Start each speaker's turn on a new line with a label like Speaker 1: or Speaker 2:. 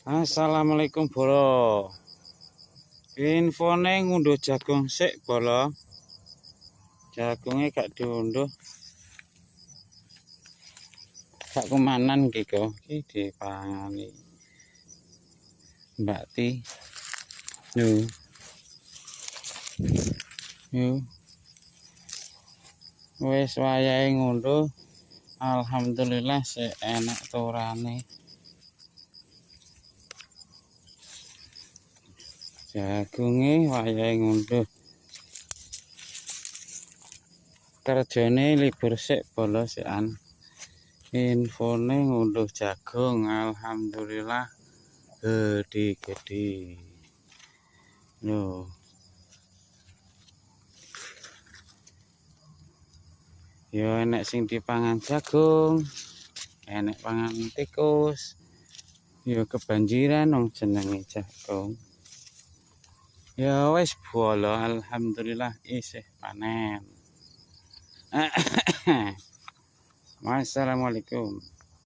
Speaker 1: Assalamualaikum bolo. Infone ngunduh jagung sik bolo. Jagungnya gak diunduh. Gak kumanan gitu. Iki dipangani Mbak Ti. Yuk. Wis wayahe ngunduh. Alhamdulillah sik enak turane. Jagunge wayahe ngunduh. Kerjane libur sik bolo sikan. Infone ngunduh jagung, alhamdulillah gede-gede. Loh. Ya enek sing dipangan jagung, enek pangan tikus. Ya kebanjiran wong jenenge jagung. Ya wis bolo, alhamdulillah isih panen. Wassalamualaikum.